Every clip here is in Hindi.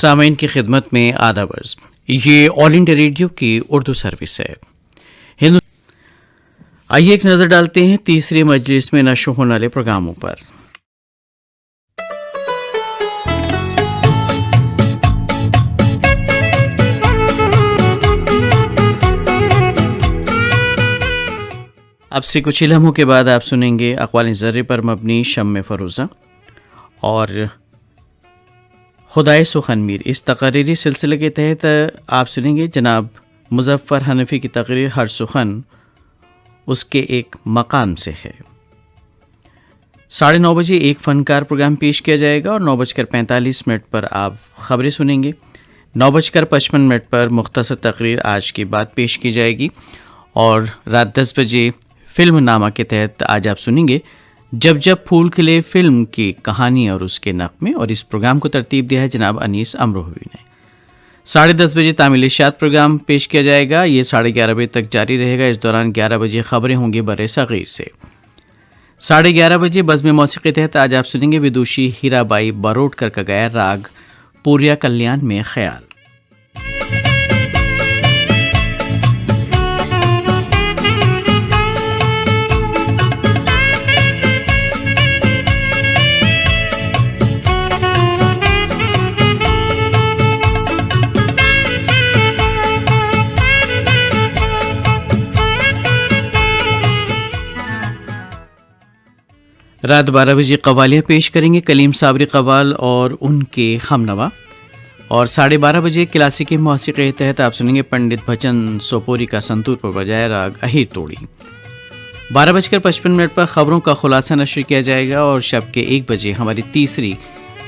सामीन की खिदमत में आदाब अर्ज़। ये ऑल इंडिया रेडियो की उर्दू सर्विस है। आइए एक नज़र डालते हैं तीसरी मजलिस में नशो होने वाले प्रोग्रामों पर। अब से कुछ लम्हों के बाद आप सुनेंगे अक़वाल ज़र्रे पर मबनी शम्म फ़रोज़ा और खुदाए सुखन मीर। इस तकरीरी सिलसिले के तहत आप सुनेंगे जनाब मुज़फ़्फ़र हनफ़ी की तकरीर हर सुखन उसके एक मकाम से है। 9:30 बजे एक फ़नकार प्रोग्राम पेश किया जाएगा और 9:45 पर आप ख़बरें सुनेंगे। 9:55 पर मुख्तसर तकरीर आज की बात पेश की जाएगी और रात 10 बजे फिल्म नामा के तहत आज आप सुनेंगे जब जब फूल खिले फिल्म की कहानी और उसके नग़मे, और इस प्रोग्राम को तरतीब दिया है जनाब अनीस अमरोहवी ने। 10:30 बजे तामिल इरशाद प्रोग्राम पेश किया जाएगा। ये 11:30 बजे तक जारी रहेगा। इस दौरान 11 बजे खबरें होंगी बरे सग़ीर से। 11:30 बजे बज़्म मौसीक़ी के तहत आज आप सुनेंगे विदुषी हीराबाई बरोटकर का गाया राग पूर्या कल्याण में ख्याल। रात 12 बजे कवालियाँ पेश करेंगे कलीम साबरी कवाल और उनके हमनवा। और 12:30 बजे क्लासिकी मौसीक़ी के तहत आप सुनेंगे पंडित भजन सोपोरी का संतूर पर बजाया राग अहीर तोड़ी। 12:55 पर खबरों का खुलासा नशर किया जाएगा और शब के 1 बजे हमारी तीसरी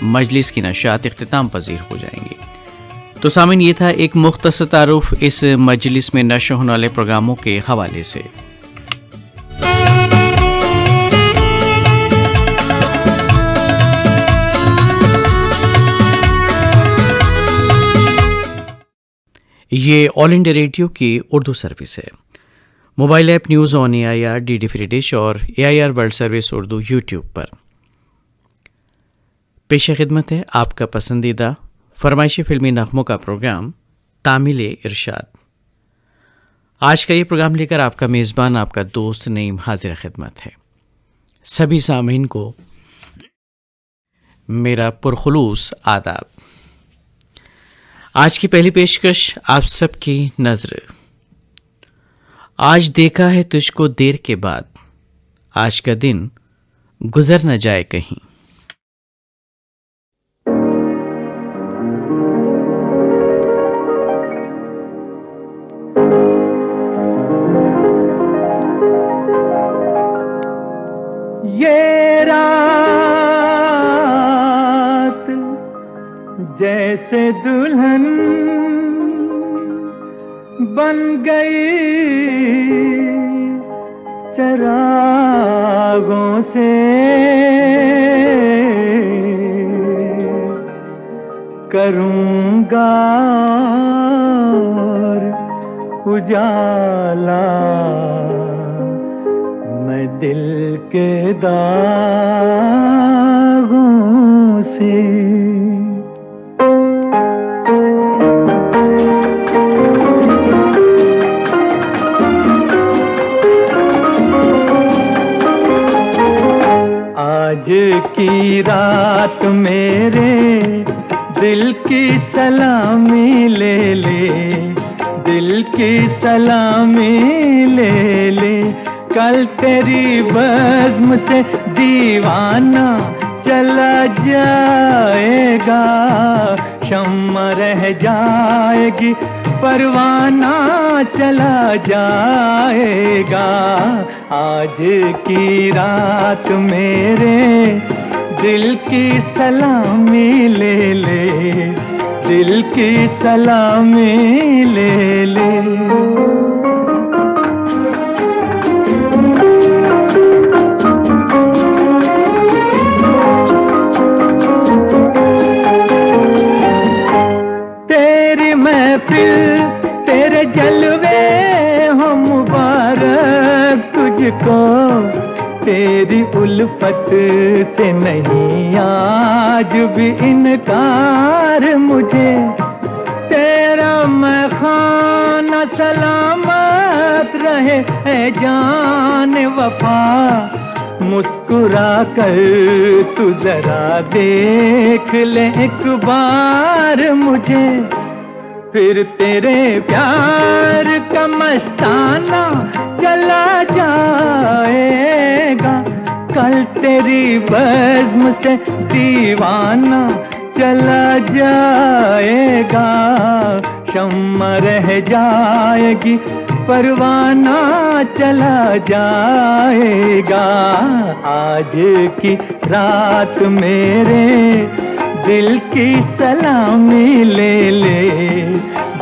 मजलिस की नशात इख्तिताम पजीर हो जाएंगी। तो सामीन, ये था एक मुख्तसर तारुफ इस मजलिस में नशर होने वाले प्रोग्रामों के हवाले से। ये ऑल इंडिया रेडियो की उर्दू सर्विस है। Mobile app news on AIR, DD free dish और AIR world service Urdu YouTube पर। पेश खिदमत है आपका पसंदीदा फरमाइशी फिल्मी नग़मों का प्रोग्राम तामिल इरशाद। आज का ये प्रोग्राम लेकर आपका मेज़बान, आपका दोस्त नईम हाजिर खिदमत है। सभी सामीन को मेरा पुरखुलूस आदाब। आज की पहली पेशकश आप सबकी नज़र। आज देखा है तुझको देर के बाद, आज का दिन गुजर न जाए कहीं। ये रात जैसे दुल्हन बन गई चरागों से, करूंगा और उजाला मैं दिल के दागों से। आज की रात मेरे दिल की सलामी ले ले, दिल की सलामी ले ले। कल तेरी बज़्म से दीवाना चला जाएगा, शम्मा रह जाएगी, परवाना चला जाएगा। आज की रात मेरे दिल की सलामी ले ले, दिल की सलामी ले ले। तेरी महफिल तेरे जलवे हो मुबारक तुझको, तेरी उल्फत से नहीं आज भी इनकार मुझे, तेरा मैं खाना सलामत रहे ऐ जान वफा। मुस्कुरा कर तू जरा देख ले एक बार मुझे, फिर तेरे प्यार का मस्ताना चला जाएगा। कल तेरी बज़्म से दीवाना चला जाएगा। शम्मा रह जाएगी परवाना चला जाएगा। आज की रात मेरे दिल की सलामी ले ले,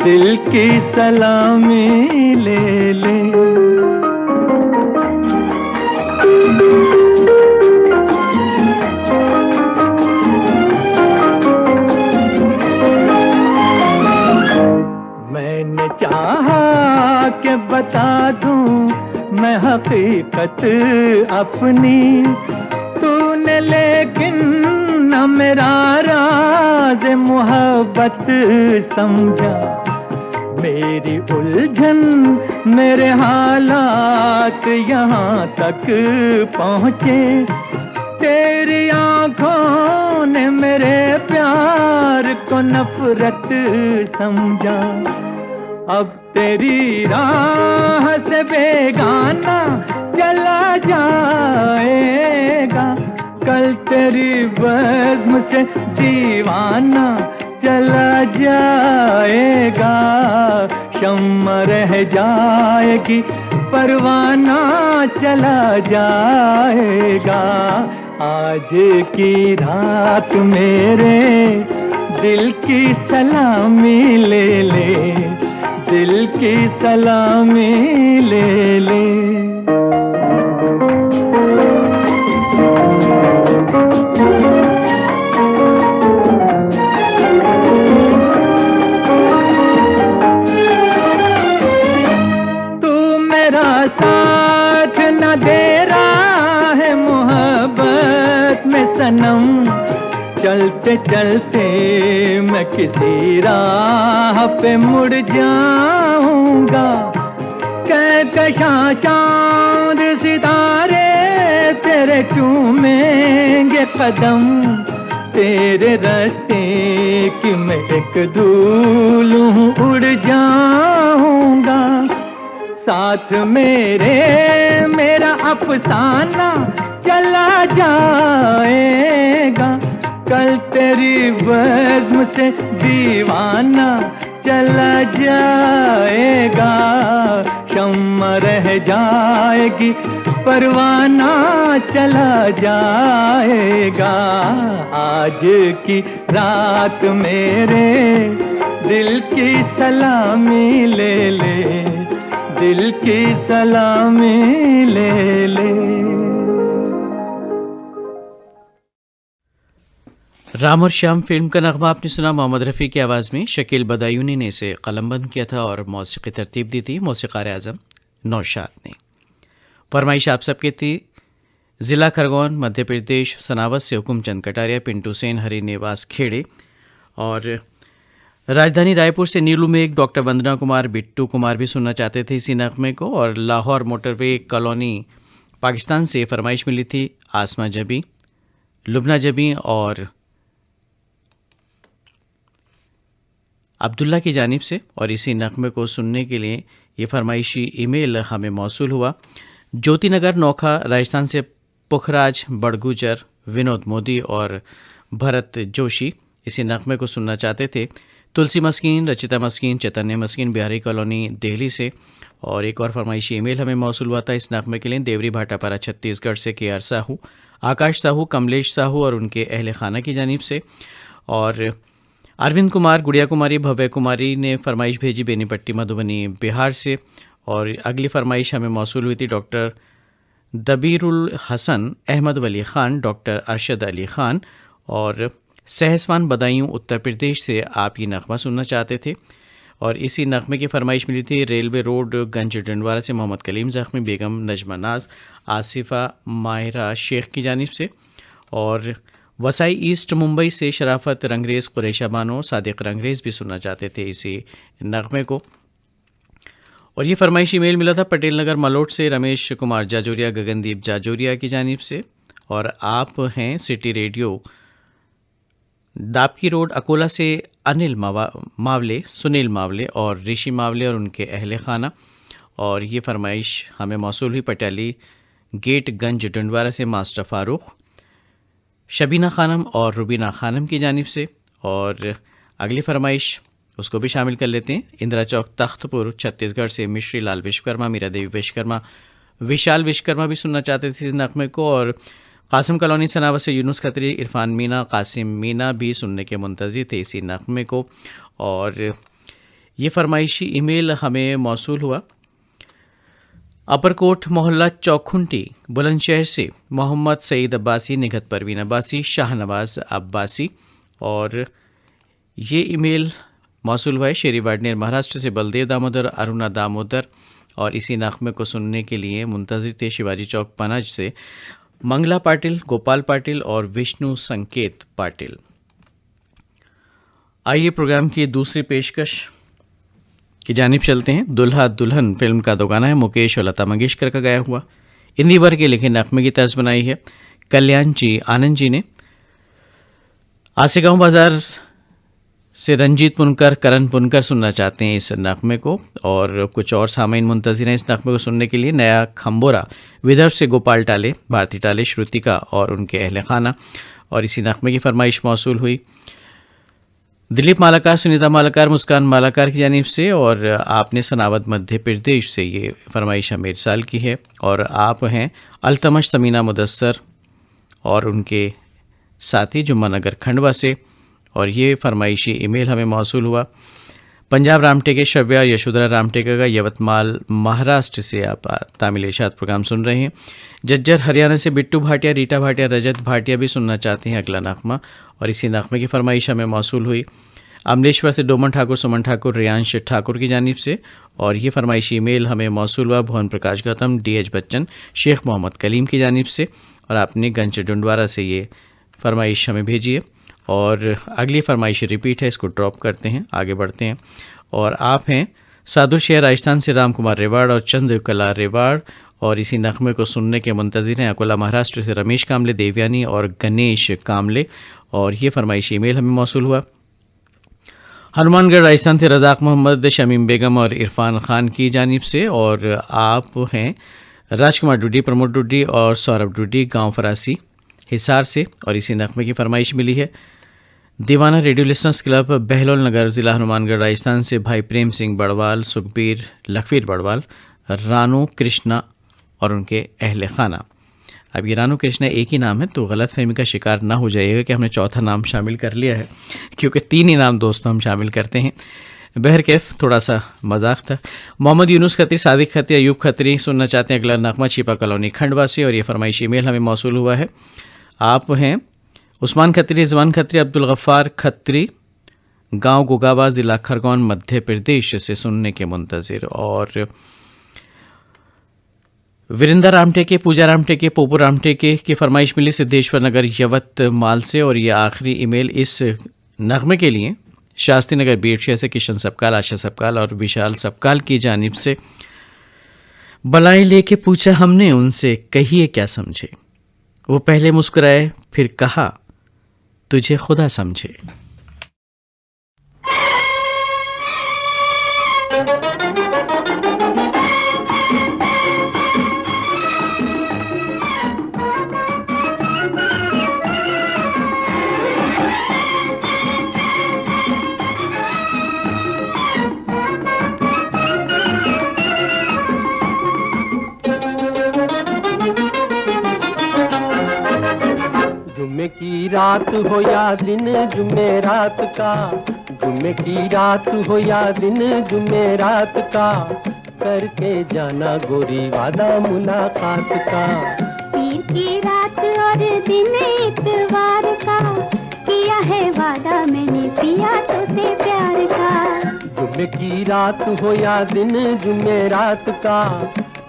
दिल की सलामी ले ले। मैंने चाहा कि बता दूं मैं हकीकत अपनी, तूने लेकिन न मेरा राज मोहब्बत समझा। मेरी उलझन मेरे हालात यहाँ तक पहुँचे, तेरी आँखों ने मेरे प्यार को नफरत समझा। अब तेरी राह से बेगाना चला जाएगा। कल तेरी बज़्म से दीवाना चला जाएगा। शम्मा रह जाएगी परवाना चला जाएगा। आज की रात मेरे दिल की सलामी ले ले, दिल की सलामी ले ले। साथ न दे रहा है मोहब्बत में सनम, चलते चलते मैं किसी राह पे मुड़ जाऊंगा। कहकशां चांद सितारे तेरे चूमेंगे कदम, तेरे रास्ते की मैं एक धूल हूँ उड़ जाऊंगा। साथ मेरे मेरा अफसाना चला जाएगा। कल तेरी बज़्म से दीवाना चला जाएगा। शम्मा रह जाएगी परवाना चला जाएगा। आज की रात मेरे दिल की सलामी ले ले, दिल की सलामी ले ले। राम और श्याम फिल्म का नगमा आपने सुना मोहम्मद रफ़ी की आवाज़ में। शकील बदायूनी ने इसे कलमबंद किया था और मौसीकी तरतीब दी थी मौसीक़ार आज़म नौशाद ने। फरमाइश आप सबके थी ज़िला खरगोन मध्य प्रदेश सनावत से हुकुमचंद कटारिया, पिंटू सेन, हरि निवास खेड़े और राजधानी रायपुर से नीलू मेघ, डॉक्टर वंदना कुमार, बिट्टू कुमार भी सुनना चाहते थे इसी नगमे को। और लाहौर मोटरवे कॉलोनी पाकिस्तान से फरमाइश मिली थी आसमा जबी, लुबना जबी और अब्दुल्ला की जानिब से। और इसी नगमे को सुनने के लिए ये फरमाइशी ईमेल हमें मौसूल हुआ। ज्योतिनगर नौखा राजस्थान से पुखराज बड़गुजर, विनोद मोदी और भरत जोशी इसी नगमे को सुनना चाहते थे। तुलसी मस्कीन, रचिता मस्कीन, चैतन्य मस्कीन बिहारी कॉलोनी दिल्ली से। और एक और फरमाइशी ईमेल हमें मौसूल हुआ था इस नगमे के लिए देवरी भाटापारा छत्तीसगढ़ से के आर साहू, आकाश साहू, कमलेश साहू और उनके अहल खाना की जानिब से। और अरविंद कुमार, गुड़िया कुमारी, भव्य कुमारी ने फरमाइश भेजी बेनीपट्टी मधुबनी बिहार से। और अगली फरमाइश हमें मौसूल हुई थी डॉक्टर दबीरुल हसन, अहमद वली ख़ान, डॉक्टर अरशद अली ख़ान और सहसवान बदायूं उत्तर प्रदेश से आप ये नगमा सुनना चाहते थे। और इसी नगमे की फरमाइश मिली थी रेलवे रोड गंज डंडवारा से मोहम्मद कलीम ज़ख्मी, बेगम नजमा नाज, आसिफा माहिरा शेख की जानिब से। और वसाई ईस्ट मुंबई से शराफत रंगरेज़, कुरैशा बानो, सादिक रंगरेज़ भी सुनना चाहते थे इसी नगमे को। और ये फरमाइशी मेल मिला था पटेल नगर मलोट से रमेश कुमार जाजोरिया, गगनदीप जाजोरिया की जानिब से। और आप हैं city radio Dapki road Akola से अनिल मावले, सुनील मावले और ऋषि मावले और उनके अहले खाना। और ये फरमाइश हमें मौसूल हुई पटियाली गेट गंज डंडवारा से मास्टर फ़ारूक, शबीना खानम और रुबीना खानम की जानिब से। और अगली फरमाइश उसको भी शामिल कर लेते हैं। इंदिरा चौक तख्तपुर छत्तीसगढ़ से मिश्री लाल विश्वकर्मा, मीरा देवी विश्वकर्मा, विशाल विश्वकर्मा भी सुनना चाहते थे नगमे को। और कासिम कॉलोनी सनावत से यूनुस खत्री, इरफान मीना, कासिम मीना भी सुनने के मुंतज़िर थे इसी नगमे को। और ये फरमाइशी ईमेल हमें मौसूल हुआ अपरकोट मोहल्ला चौखुंटी बुलंदशहर से मोहम्मद सईद अब्बासी, निगत परवीन अब्बासी, शाहनवाज अब्बासी। और ये ईमेल मौसूल हुआ है शेरी वाडनेर महाराष्ट्र से बलदेव दामोदर, अरुणा दामोदर। और इसी नगमे को सुनने के लिए मुंतज़िर थे शिवाजी चौक पनज से मंगला पाटिल, गोपाल पाटिल और विष्णु संकेत पाटिल। आइए प्रोग्राम की दूसरी पेशकश की जानिब चलते हैं। दुल्हा दुल्हन फिल्म का दो गाना है मुकेश और लता मंगेशकर का गाया हुआ। इंदिवर के लिखे नगमे की तर्ज बनाई है कल्याण जी आनंद जी ने। आसेगांव बाजार से रंजीत पुनकर, करण पुनकर सुनना चाहते हैं इस नगमे को। और कुछ और सामीन मुंतज़िर हैं इस नगमे को सुनने के लिए। नया खम्बोरा विदर्भ से गोपाल टाले, भारती टाले, श्रुतिका और उनके अहले खाना। और इसी नगमे की फरमाइश मौसूल हुई दिलीप मालाकार, सुनीता मालाकार, मुस्कान मालाकार की जानिब से। और आपने सनावद मध्य प्रदेश से ये फरमाइश हमें इरसाल की है। और आप हैं अल्तमश समीना मुदस्सर और उनके साथी जुम्मा नगर खंडवा से। और ये फरमाइशी ईमेल हमें मौसूल हुआ पंजाब रामटेके श्रव्या यशोधरा रामटेका का, यवतमाल महाराष्ट्र से आप तामिल इरशाद प्रोग्राम सुन रहे हैं। जज्जर हरियाणा से बिट्टू भाटिया, रीटा भाटिया, रजत भाटिया भी सुनना चाहते हैं अगला नगमा। और इसी नगमे की फरमाइश हमें मौसूल हुई अमलेश्वर से डोमन ठाकुर, सुमन ठाकुर, रियांश ठाकुर की जानिब से। और ये फरमाइशी ईमेल हमें मौसूल हुआ भुवन प्रकाश गौतम, DH बच्चन, शेख मोहम्मद कलीम की जानिब से। और आपने गंज डुंडवारा से ये फरमाइश हमें भेजी है। और अगली फरमाइश रिपीट है, इसको ड्रॉप करते हैं, आगे बढ़ते हैं। और आप हैं सादुल शहर राजस्थान से राम कुमार रेवाड़ और चंद्रकला रेवाड़। और इसी नगमे को सुनने के मुंतज़िर हैं अकोला महाराष्ट्र से रमेश कामले, देवयानी और गणेश कामले। और ये फरमाइश ईमेल हमें मौसूल हुआ हनुमानगढ़ राजस्थान से रज़ाक मोहम्मद, शमीम बेगम और इरफान खान की जानिब से। और आप हैं राजकुमार डुडी, प्रमोद डुडी और सौरभ डुडी, गाँव फरासी हिसार से। और इसी नगमे की फरमाइश मिली है दीवाना रेडियो लिसनर्स क्लब बहलोल नगर, ज़िला हनुमानगढ़ राजस्थान से भाई प्रेम सिंह बड़वाल, सुखबीर लखवीर बड़वाल, रानू कृष्णा और उनके अहले खाना। अब ये रानू कृष्णा एक ही नाम है तो गलत फहमी का शिकार ना हो जाइएगा कि हमने चौथा नाम शामिल कर लिया है, क्योंकि 3 ही नाम दोस्तों हम शामिल करते हैं। बहरकैफ थोड़ा सा मजाक था। मोहम्मद यूनुस खत्री, सादिक खत्री, अयूब खत्री सुनना चाहते हैं अगला नगमा छिपा कॉलोनी खंडवा से। और ये फरमाइश ईमेल हमें मौसूल हुआ है आप हैं उस्मान खत्री, रिजवान खत्री, अब्दुल गफ्फार खत्री, गांव गोगाबा, ज़िला खरगोन, मध्य प्रदेश से सुनने के मुंतज़िर। और वीरेंद्र रामटेके, पूजा रामटेके, पोपू रामटेके की फरमाइश मिली सिद्धेश्वर नगर यवतमाल से। और ये आखिरी ईमेल इस नगमे के लिए शास्त्री नगर बीरछिया से किशन सबकाल, आशा सबकाल और विशाल सबकाल की जानिब से। बलाई लेके पूछा हमने उनसे, कहिए क्या समझे, वो पहले मुस्कुराए फिर कहा तुझे खुदा समझे। जुम्मे की रात हो या दिन जुम्मे रात का, जुम्मे की रात हो या दिन जुम्मे रात का, करके जाना गोरी वादा मुलाकात का। पीर की रात और दिन इतवार का, किया है वादा मैंने पिया तो से प्यार का। जुम्मे की रात हो या दिन जुमेरात का,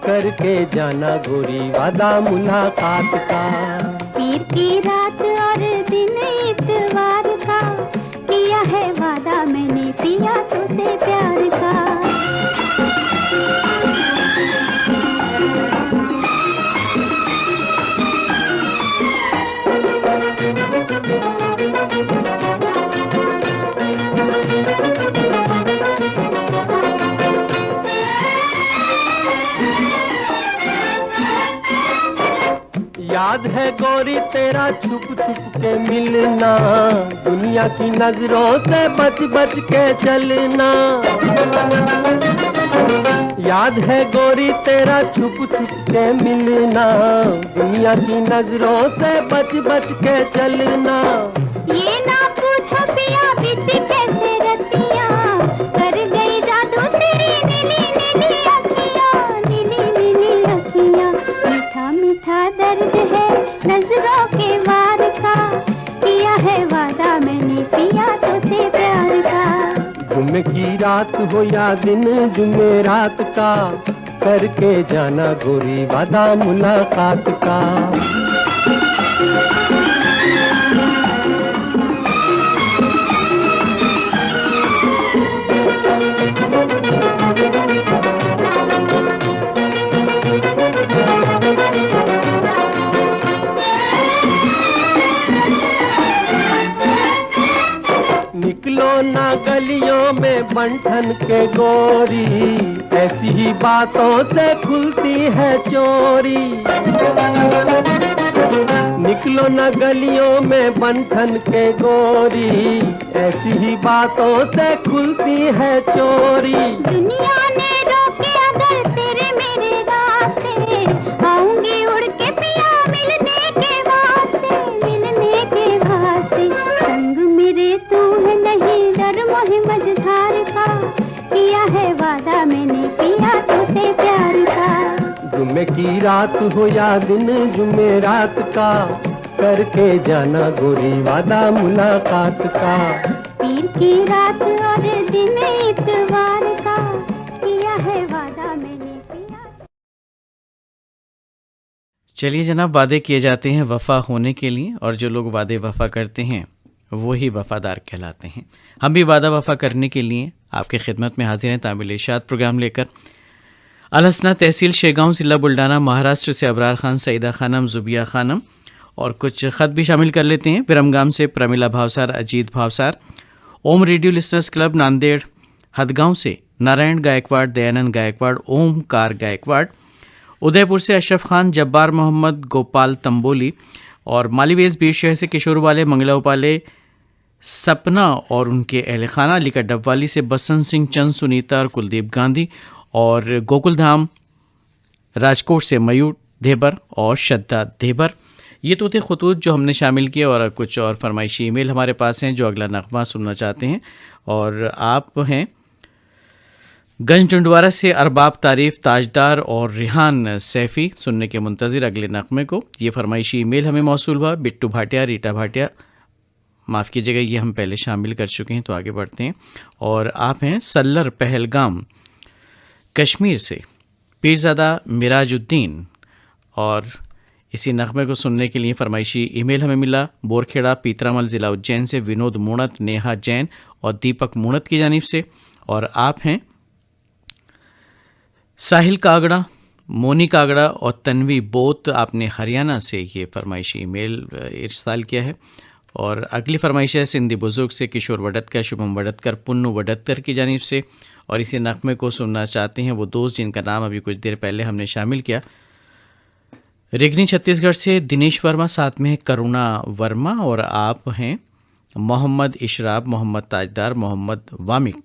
करके जाना गोरी वादा मुलाकात का। पीर की रात और दिन इतवार का, किया है वादा मैंने पिया तुझसे प्यार का। याद है गोरी तेरा छुप छुप के मिलना, दुनिया की नजरों से बच बच के चलना। याद है गोरी तेरा छुप छुप के मिलना, दुनिया की नजरों से बच बच के चलना। ये ना पूछो पिया बीती कैसे रतिया, कर गई जादू तेरी नीली नीली अखियाँ, नीली नीली अखियाँ। मीठा मीठा दर्द है नजरों के वार का, किया है वादा मैंने पिया तुझसे प्यार का। जुम्मे की रात हो या दिन जुमेरात का, करके जाना गोरी वादा मुलाकात का। निकलो ना गलियों में बंठन के गोरी, ऐसी ही बातों से खुलती है चोरी। निकलो ना गलियों में बंठन के गोरी, ऐसी ही बातों से खुलती है चोरी। दुनिया ने रोके अगर तेरे मेरे रास्ते, आऊंगी उड़ के पिया मिलने के वास्ते, मिलने के वास्ते। संग मेरे तू है नहीं डर मोहे मझधार का, किया है वादा मैंने पिया तुझसे प्यार का। जुम्मे की रात हो या दिन जुमेरात का, करके जाना गोरी वादा मुलाकात का। पीर की रात और दिन इतवार का, किया है वादा मैंने पिया। चलिए जनाब, वादे किए जाते हैं वफ़ा होने के लिए, और जो लोग वादे वफ़ा करते हैं वो ही वफ़ादार कहलाते हैं। हम भी वादा वफ़ा करने के लिए आपके खिदमत में हाजिर हैं तामिल इरशाद प्रोग्राम लेकर। अलहसना तहसील शेगांव ज़िला बुल्डाना महाराष्ट्र से अबरार खान, सईदा खानम, जुबिया खानम, और कुछ ख़त भी शामिल कर लेते हैं। विरमगाम से Pramila Bhavsar, Ajit Bhavsar. Om radio listeners club Nanded Hadgaon से नारायण गायकवाड़, दयानंद गायकवाड़, ओमकार गायकवाड़। उदयपुर से अशरफ खान, जब्बार मोहम्मद, गोपाल तंबोली, और मालीवेज बीर शहर से किशोर वाले, मंगला उपाले, सपना और उनके अहल खाना। अलीका डबवाली से बसंत सिंह, चंद, सुनीता और कुलदीप गांधी। और गोकुलधाम राजकोट से मयूर धेबर और श्रद्धा धेबर। ये तो थे खतूत जो हमने शामिल किए, और कुछ और फरमाइशी ईमेल हमारे पास हैं जो अगला नगमा सुनना चाहते हैं। और आप हैं गंज डुंडवारा से अरबाब तारीफ, ताजदार और रिहान सैफ़ी सुनने के मुंतज़िर अगले नगमे को। ये फरमाइशी ईमेल हमें मौसूल हुआ। बिट्टू भाटिया, रीटा भाटिया, माफ़ कीजिएगा ये हम पहले शामिल कर चुके हैं, तो आगे बढ़ते हैं। और आप हैं सल्लर पहलगाम कश्मीर से पीरज़ादा मिराजुद्दीन, और इसी नगमे को सुनने के लिए फरमाइशी ईमेल हमें मिला बोरखेड़ा पीतरामल ज़िला उज्जैन से विनोद मूणत, नेहा जैन और दीपक मूणत की जानिब से। और आप हैं साहिल कागड़ा, मोनी कागड़ा और तन्वी बोत, आपने हरियाणा से ये फरमाइशी ईमेल इरसाल किया है। और अगली फरमाइश है सिंधी बुजुर्ग से किशोर वडतकर, शुभम वडतकर, पुन्नू वडतकर की जानिब से। और इसी नगमे को सुनना चाहते हैं वो दोस्त जिनका नाम अभी कुछ देर पहले हमने शामिल किया। रिगनी छत्तीसगढ़ से दिनेश वर्मा, साथ में करुणा वर्मा, और आप हैं मोहम्मद इशराब, मोहम्मद ताजदार, मोहम्मद वामिक,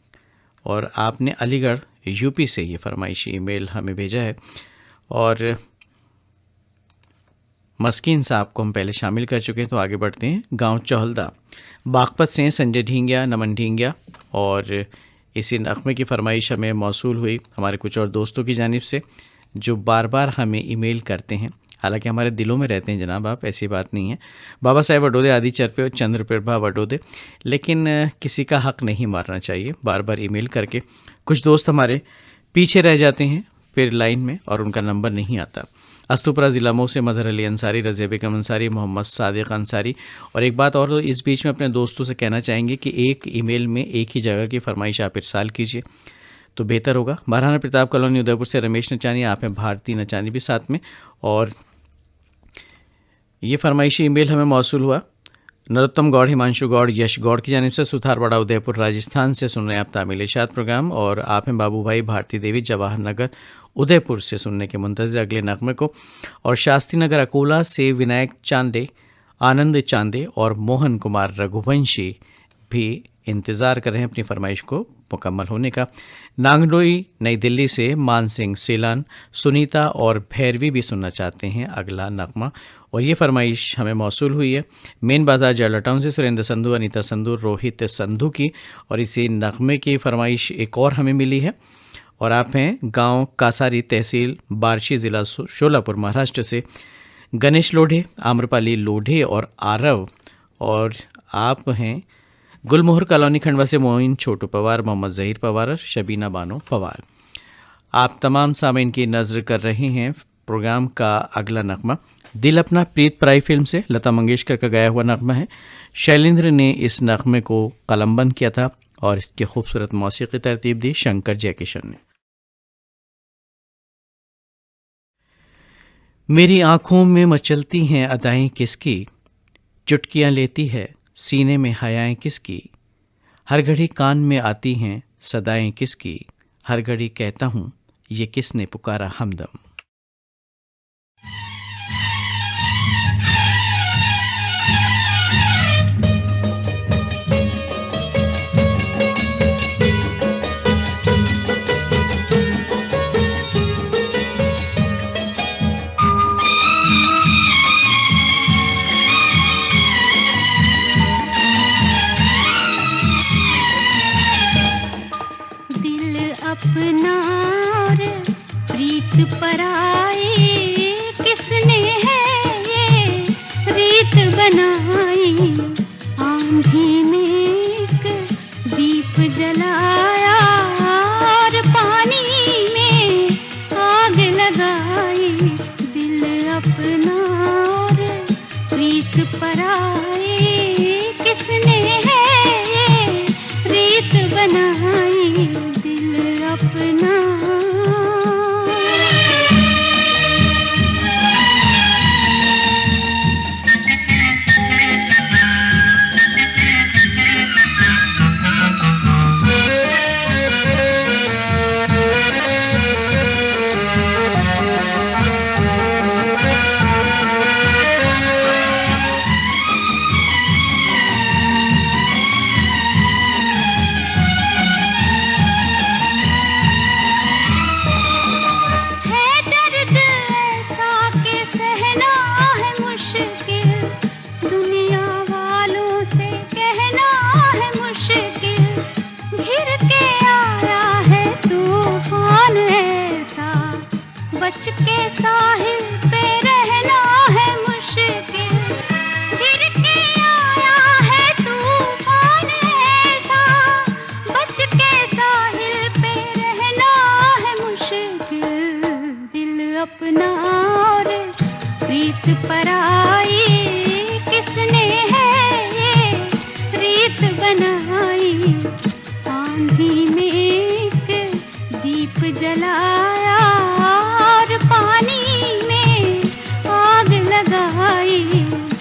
और आपने अलीगढ़ यूपी से ये फरमाइशी ईमेल हमें भेजा है। और मस्कीन साहब को हम पहले शामिल कर चुके हैं, तो आगे बढ़ते हैं। गांव चौहलदा बागपत से संजय ढींगिया, नमन ढींगिया, और इसी नगमे की फरमाइश हमें मौसूल हुई हमारे कुछ और दोस्तों की जानिब से जो बार बार हमें ईमेल करते हैं। हालांकि हमारे दिलों में रहते हैं जनाब आप, ऐसी बात नहीं है। बाबा साहेब वडोदे, आदि चरपे और चंद्रप्रभा वडोदे। लेकिन किसी का हक नहीं मारना चाहिए बार बार ईमेल करके। कुछ दोस्त हमारे पीछे रह जाते हैं फिर लाइन में और उनका नंबर नहीं आता। अस्तुपुरा ज़िला मऊ से मजहर अली अंसारी, रज़िया बेगम अंसारी, मोहम्मद सादिक अंसारी। और एक बात और इस बीच में अपने दोस्तों से कहना चाहेंगे कि एक ईमेल में एक ही जगह की फरमाइश आप इरसाल कीजिए तो बेहतर होगा। महाराणा प्रताप कॉलोनी उदयपुर से रमेश नचानी, आप हैं भारती नचानी भी साथ में। और ये फरमाइशी ईमेल हमें मौसूल हुआ नरोत्तम गौड़, हिमांशु गौड़, यश गौड़ की जानिब से, सुथारवाड़ा उदयपुर राजस्थान से सुन रहे हैं आप तामील इरशाद प्रोग्राम। और आप हैं बाबू भाई भारती देवी, जवाहर नगर उदयपुर से सुनने के मुंतज़िर अगले नगमे को। और शास्त्री नगर अकोला से विनायक चांदे, आनंद चांदे और मोहन कुमार रघुवंशी भी इंतज़ार कर रहे हैं अपनी फरमाइश को मुकम्मल होने का। नांगलोई नई दिल्ली से मान सिंह सेलान, सुनीता और भैरवी भी सुनना चाहते हैं अगला नगमा। और ये फरमाइश हमें मौसूल हुई है मेन बाज़ार जयला टाउन से सुरेंद्र संधू, अनीता संधू, रोहित संधू की। और इसी नगमे की फरमाइश एक और हमें मिली है और आप हैं गांव कासारी, तहसील बार्शी, ज़िला शोलापुर, महाराष्ट्र से गणेश लोढ़े, आम्रपाली लोढ़े और आरव। और आप हैं गुलमोहर कॉलोनी खंडवा से मोइन छोटू पवार, मोहम्मद जहीर पवार, शबीना बानो पवार। आप तमाम सामीन की नज़र कर रहे हैं प्रोग्राम का अगला नगमा दिल अपना प्रीत पराई फिल्म से लता मंगेशकर का गाया हुआ नगमा है। शैलेंद्र ने इस नगमे को कलमबंद किया था और इसकी खूबसूरत मौसीकी तरतीब दी शंकर जयकिशन ने। मेरी आंखों में मचलती हैं अदाएं किसकी, चुटकियां लेती है सीने में हयाएं किसकी, हर घड़ी कान में आती हैं सदाएं किसकी, हर घड़ी कहता हूँ ये किसने पुकारा हमदम। अपना और प्रीत पराई किसने है ये रीत बनाई, आंधी में एक दीप जलाया और पानी में आग लगाई, दिल अपना और प्रीत पराई किसने है ये रीत बनाई, अपना बच के साहिल पे रहना है मुश्किल, गिर के आया है तूफान ऐसा, बच के साहिल पे रहना है मुश्किल, दिल अपना और प्रीत पराई किसने है ये रीत बनाई, आंधी में एक दीप जलाया पानी में आग लगाई,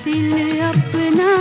दिल अपना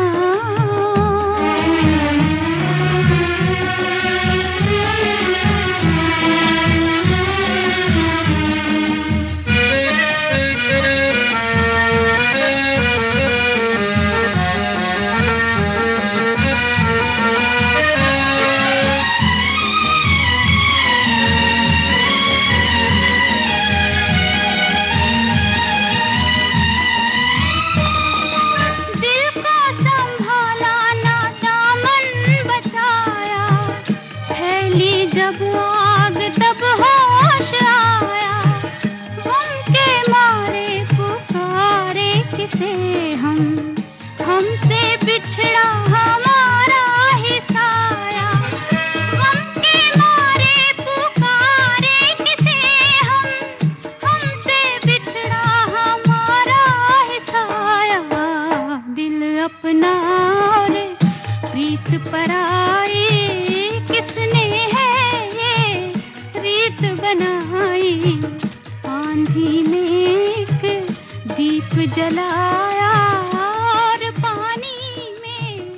दीप जलाया और पानी में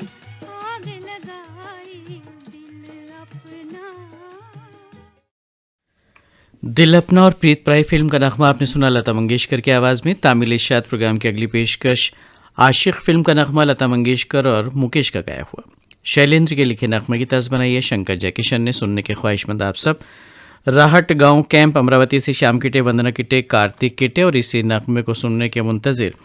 आग लगाई दिल अपना और प्रीत प्राई फिल्म का नगमा आपने सुना लता मंगेशकर की आवाज़ में। तामिल इशात प्रोग्राम की अगली पेशकश आशिक फिल्म का नगमा लता मंगेशकर और मुकेश का गाया हुआ। शैलेंद्र के लिखे नगमे की तर्ज बनाई है शंकर जयकिशन ने। सुनने के ख्वाहिशमंद आप सब राहट गांव कैंप अमरावती से श्याम किटे, वंदना किटे, कार्तिक किटे और इसी नगमे को सुनने के मुंतजिर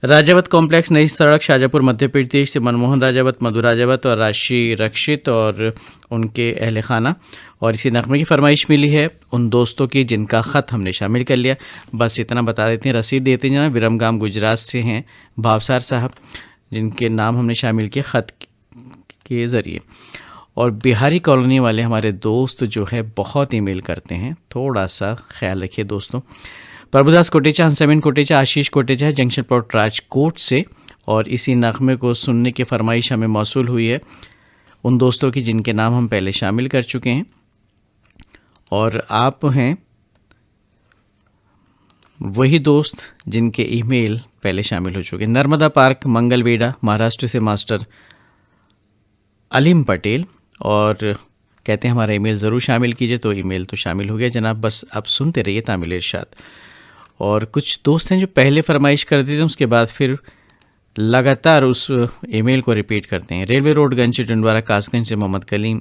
राजावत कॉम्प्लेक्स, नई सड़क, शाजापुर, मध्य प्रदेश से मनमोहन राजावत, मधु राजावत और राशि रक्षित और उनके अहल खाना। और इसी नगमे की फरमाइश मिली है उन दोस्तों की जिनका ख़त हमने शामिल कर लिया। बस इतना बता देते हैं, रसीद देते हैं। विरमगाम गुजरात से हैं भावसार साहब, जिनके नाम हमने शामिल किए ख़त के ज़रिए। और बिहारी कॉलोनी वाले हमारे दोस्त जो है बहुत ईमेल करते हैं, थोड़ा सा ख्याल रखिए दोस्तों। प्रभुदास कोटेचा, हंसमीन कोटेचा, आशीष कोटेचा है जंक्शन प्लॉट राजकोट से। और इसी नगमे को सुनने की फरमाइश हमें मौसूल हुई है उन दोस्तों की जिनके नाम हम पहले शामिल कर चुके हैं। और आप हैं वही दोस्त जिनके ईमेल पहले शामिल हो चुके हैं। नर्मदा पार्क, मंगलवेड़ा, महाराष्ट्र से मास्टर अलीम पटेल और कहते हैं हमारा ईमेल ज़रूर शामिल कीजिए। तो ईमेल तो शामिल हो गया जनाब, बस आप सुनते रहिए तामिल इरशाद। और कुछ दोस्त हैं जो पहले फरमाइश कर देते हैं, उसके बाद फिर लगातार उस ईमेल को रिपीट करते हैं। रेलवे रोड, गंज टंडवारा, कासगंज से मोहम्मद कलीम,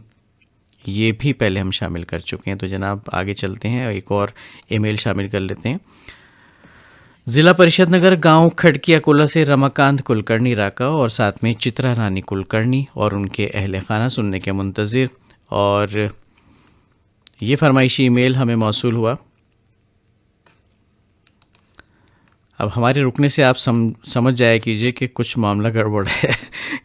ये भी पहले हम शामिल कर चुके हैं। तो जनाब आगे चलते हैं, एक और ईमेल शामिल कर लेते हैं। ज़िला परिषद नगर, गांव खड़की, अकोला से रमाकांत कुलकर्णी राका और साथ में चित्रा रानी कुलकर्णी और उनके अहल खाना सुनने के मुंतज़िर। और ये फरमाइशी ईमेल हमें मौसूल हुआ। अब हमारे रुकने से आप समझ जाया कीजिए कि कुछ मामला गड़बड़ है।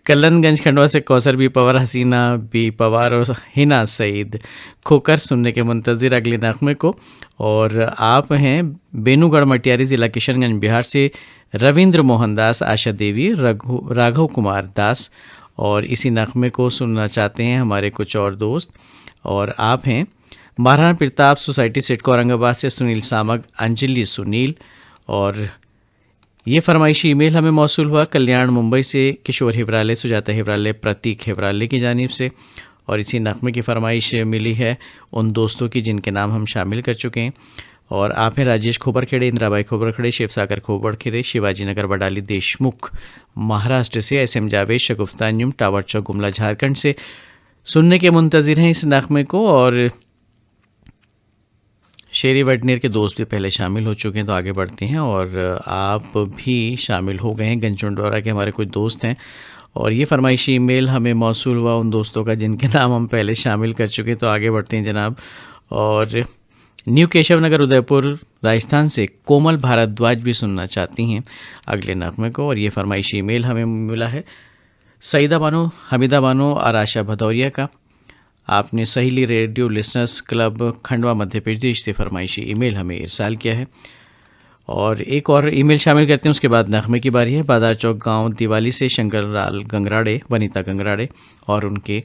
कल्लनगंज खंडवा से कौसर बी पवार, हसीना बी पवार और हिना सईद खोकर सुनने के मुंतज़िर अगले नगमे को। और आप हैं बेनूगढ़ मटियारी, ज़िला किशनगंज, बिहार से रविंद्र मोहन दास, आशा देवी, राघव कुमार दास और इसी नगमे को सुनना चाहते हैं हमारे कुछ और दोस्त। और आप हैं महाराणा प्रताप सोसाइटी, सिडको, औरंगाबाद से सुनील सामग, अंजलि सुनील। और ये फरमाइशी ईमेल हमें मौसूल हुआ कल्याण मुंबई से किशोर हिवराले, सुजाता हिवराले, प्रतीक हिवराले की जानिब से। और इसी नगमे की फरमाइश मिली है उन दोस्तों की जिनके नाम हम शामिल कर चुके हैं। और आप हैं राजेश खोबरखेड़े, इंदिराबाई खोबरखेड़े, शिवसागर खोबरखेड़े, शिवाजी नगर, बडाली, देशमुख महाराष्ट्र से, SM जावेद, शगुफ्ता अंजुम, टावर चौक, गुमला झारखंड से सुनने के मुंतज़िर हैं इस नगमे को। और शेरी वडनेर के दोस्त भी पहले शामिल हो चुके हैं। तो आगे बढ़ते हैं और आप भी शामिल हो गए हैं। गंजौंडोरा के हमारे कुछ दोस्त हैं और ये फरमाइशी ईमेल हमें मौसूल हुआ उन दोस्तों का जिनके नाम हम पहले शामिल कर चुके हैं। तो आगे बढ़ते हैं जनाब। और न्यू केशव नगर, उदयपुर, राजस्थान से कोमल भारद्वाज भी सुनना चाहती हैं अगले नगमे को। और ये फरमाइशी ईमेल हमें मिला है सईदा बानो, हमीदा बानो और आशा भदौरिया का। आपने सहेली radio listeners club Khandwa, Madhya Pradesh से फरमाइशी ईमेल हमें इरसाल किया है। और एक और ईमेल शामिल करते हैं, उसके बाद नगमे की बारी है। बाजार चौक गांव दिवाली से शंकर लाल गंगराड़े, वनीता गंगराड़े और उनके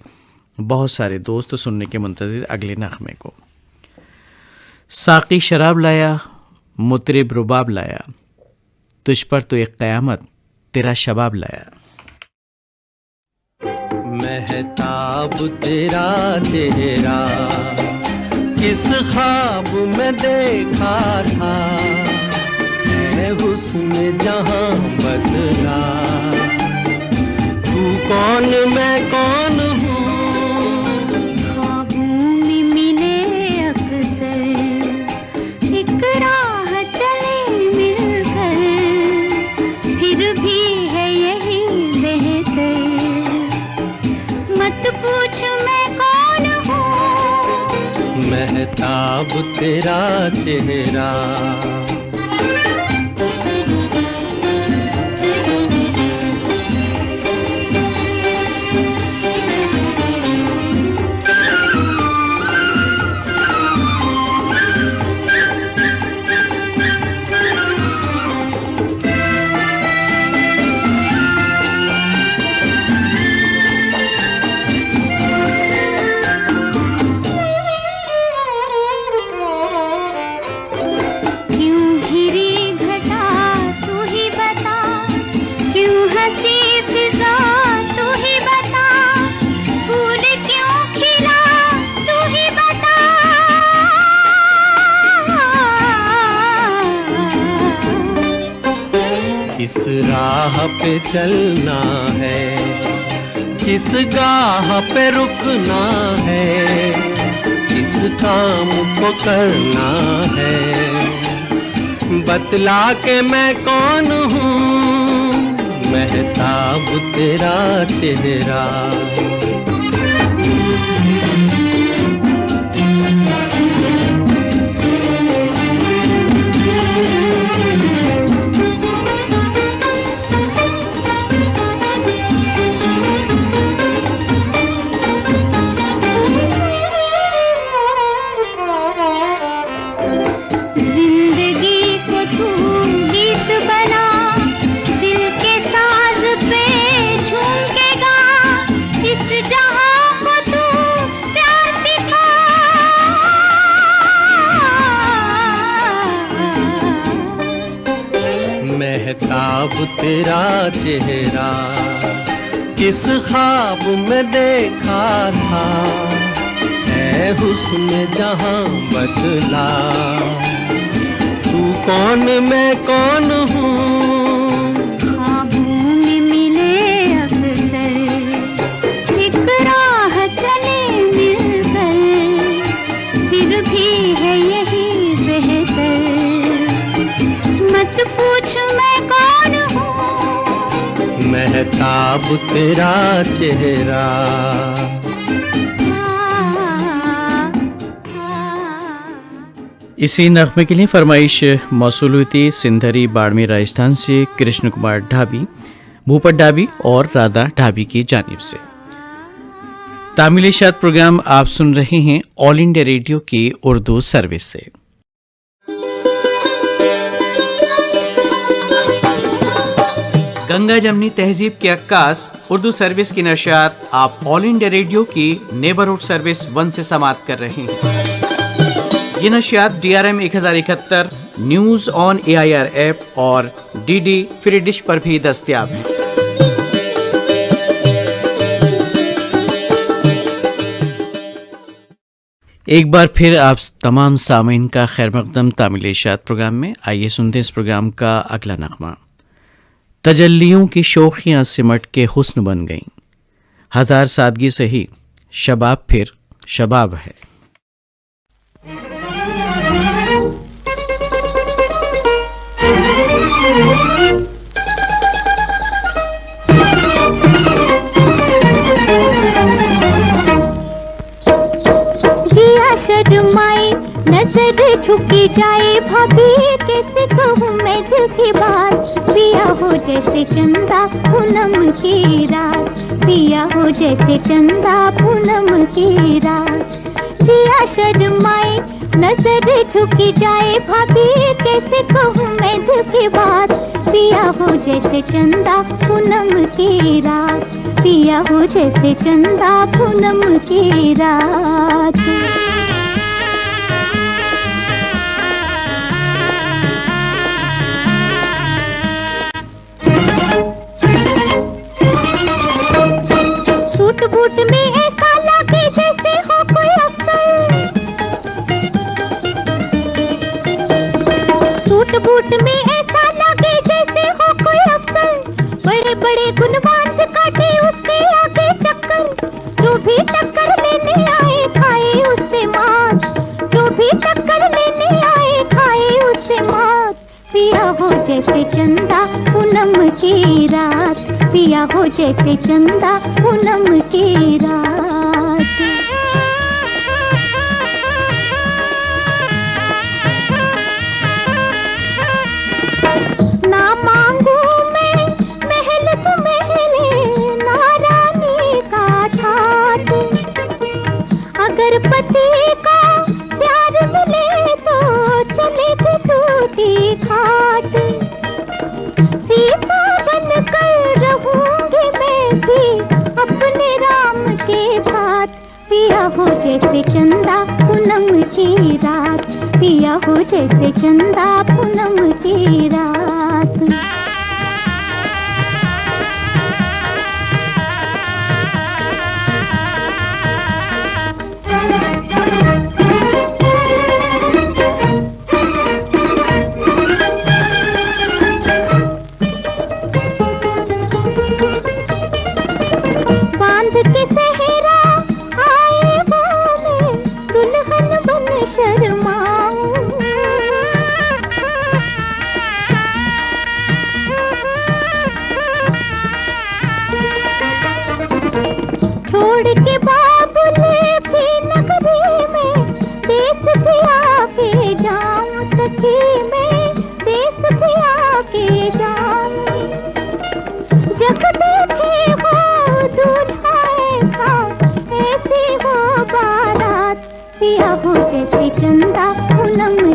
बहुत सारे दोस्त सुनने के मुंतज़िर अगले नगमे को। साकी शराब लाया, मुतरिब रुबाब लाया, तुझ पर तो एक क़यामत तेरा शबाब लाया। महताब तेरा चेहरा किस ख्वाब में देखा था, है हुस्न जहां बदला, तू कौन मैं कौन हूँ। ख्वाबों में मिले अक्सर, एक राह चले मिलकर, फिर भी है यही बेहतर, मत पूछ मैं कौन हूँ। महताब तेरा चेहरा क्यों किस राह पे चलना है, किस गाह पे रुकना है, किस काम को करना है, बतला के मैं कौन हूँ, महताब तेरा चेहरा। महताब तेरा चेहरा किस ख्वाब में देखा था, है हुस्न जहां बदला। तू कौन मैं कौन हूँ, ख्वाबों में मिले अक्सर, एक राह चले मिलकर, फिर भी है यही बेहतर। मत पूछ मैं कौन हूँ, महताब तेरा चेहरा। इसी नगमे के लिए फरमाइश मौसूल हुई थी सिंधरी बाड़मेर राजस्थान से कृष्ण कुमार ढाबी, भूपत ढाबी और राधा ढाबी की जानिब से। तामिल इशात प्रोग्राम आप सुन रहे हैं ऑल इंडिया रेडियो की उर्दू सर्विस से। गंगा जमनी तहजीब के अक्कास उर्दू सर्विस की नशियात आप ऑल इंडिया रेडियो की नेबरहुड सर्विस 1 से समाप्त कर रहे हैं। ये नशियात DRM 1071 news on AIR app और DD फ्री डिश पर भी दस्तयाब हैं। एक बार फिर आप तमाम सामीन का खैर मकदम तामिल इशात प्रोग्राम में। आइए सुनते इस प्रोग्राम का अगला नगमा। तजल्लियों की शोखियां सिमट के हुस्न बन गईं, हजार सादगी से ही शबाब फिर शबाब है। जिया शर्माए नजर झुकी जाए, भाभी कैसे कहूँ मैं दिल की बात। पिया हो जैसे चंदा पूनम की रात, पिया हो जैसे चंदा पूनम की रात। जिया शर्माए नजर झुकी जाए, भाभी कैसे कहूँ मैं दिल की बात। पिया हो जैसे चंदा पूनम की रात, पिया हो जैसे चंदा पूनम की रात। सूट बूट में ऐसा लगे जैसे हो कोई अफसर, सूट बूट में ऐसा लगे जैसे हो कोई अफसर। बड़े बड़े गुणवान से काटे उसके आगे चक्कर, जो भी टक्कर लेने आए खाए उससे मात, जो भी टक्कर लेने आए खाए उससे मात। पिया हो जैसे चंदा पूनम की रात, पिया हो जैसे चंदा पूनम की रात। ना मांगू मैं महल तो महले, ना रानी का ठाट। अगर पति का प्यार मिले तो चले थे टूटी खाट। सीता बनकर रहूंगी मैं भी अपने राम के साथ। पिया हो जैसे चंदा पूनम की रात, पिया हो जैसे चंदा पूनम की रात।